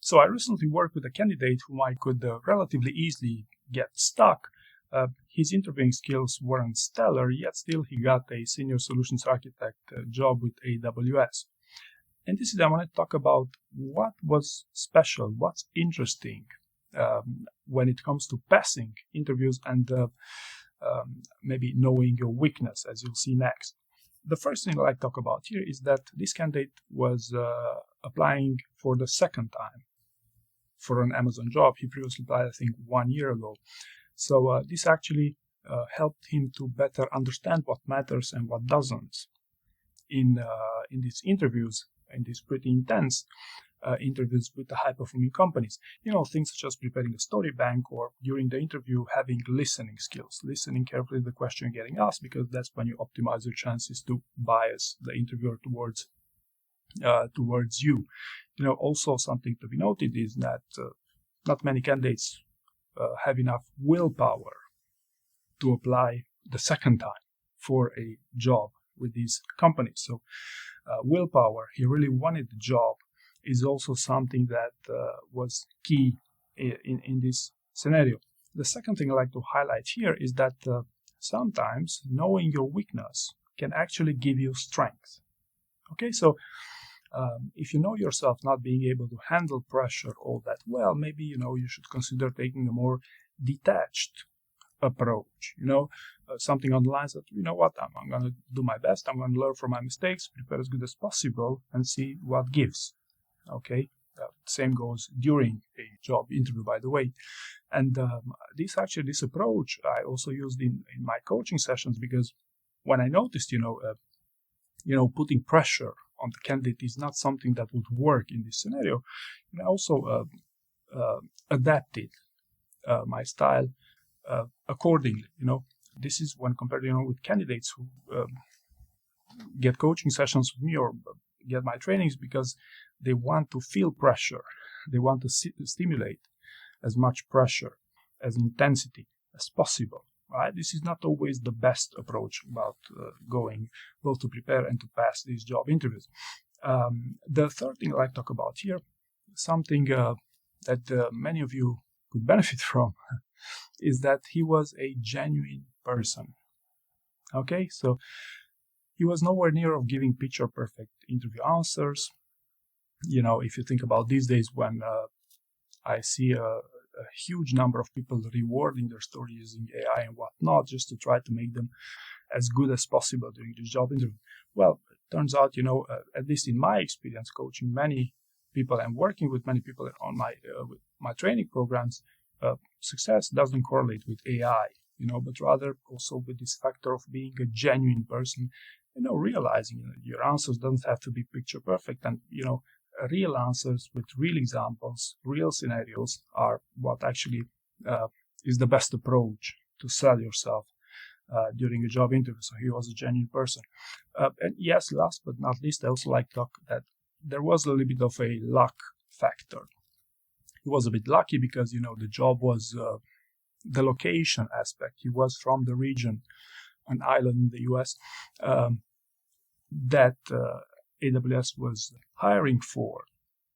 So I recently worked with a candidate whom I could relatively easily get stuck. His interviewing skills weren't stellar, yet still he got a senior solutions architect job with AWS. And this is, I want to talk about what was special, what's interesting when it comes to passing interviews and maybe knowing your weakness, as you'll see next. The first thing I'd like to talk about here is that this candidate was applying for the second time for an Amazon job. He previously applied, I think, 1 year ago. So this actually helped him to better understand what matters and what doesn't in these interviews, in these pretty intense interviews with the high-performing companies. You know, things such as preparing a story bank or during the interview having listening skills, listening carefully to the question you're getting asked, because that's when you optimize your chances to bias the interviewer towards you. You know, also something to be noted is that not many candidates have enough willpower to apply the second time for a job with these companies. So willpower, he really wanted the job, is also something that was key in this scenario. The second thing I'd like to highlight here is that sometimes knowing your weakness can actually give you strength. Okay, so if you know yourself not being able to handle pressure all that well, maybe, you know, you should consider taking a more detached approach, you know, something on the lines that, you know what, I'm going to do my best, I'm going to learn from my mistakes, prepare as good as possible, and see what gives. Okay, same goes during a job interview, by the way. And this approach I also used in my coaching sessions, because when I noticed, putting pressure on the candidate is not something that would work in this scenario, and I also adapted my style accordingly. You know, this is when compared, with candidates who get coaching sessions with me or get my trainings because they want to feel pressure. They want to stimulate as much pressure, as intensity as possible. Right? This is not always the best approach about going both to prepare and to pass these job interviews. The third thing I'd like to talk about here, something that many of you could benefit from, is that he was a genuine person. Okay, so he was nowhere near of giving picture-perfect interview answers. You know, if you think about these days when I see a huge number of people rewarding their story using AI and whatnot, just to try to make them as good as possible during this job interview. Well, it turns out, at least in my experience coaching many people and working with many people on with my training programs, success doesn't correlate with AI, but rather also with this factor of being a genuine person, realizing your answers don't have to be picture perfect, and real answers with real examples, real scenarios are what actually is the best approach to sell yourself during a job interview. So he was a genuine person. And yes, last but not least, I also like to talk that there was a little bit of a luck factor. He was a bit lucky because, the job was the location aspect. He was from the region, an island in the US, that AWS was hiring for.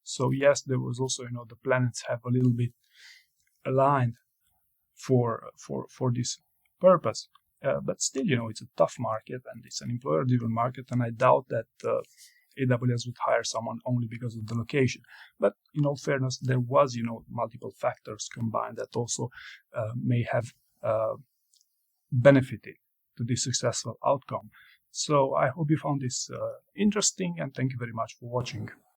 So yes, there was also, the planets have a little bit aligned for this purpose. But still, it's a tough market and it's an employer-driven market, and I doubt that AWS would hire someone only because of the location. But in all fairness, there was, multiple factors combined that also may have benefited to this successful outcome. So I hope you found this interesting, and thank you very much for watching.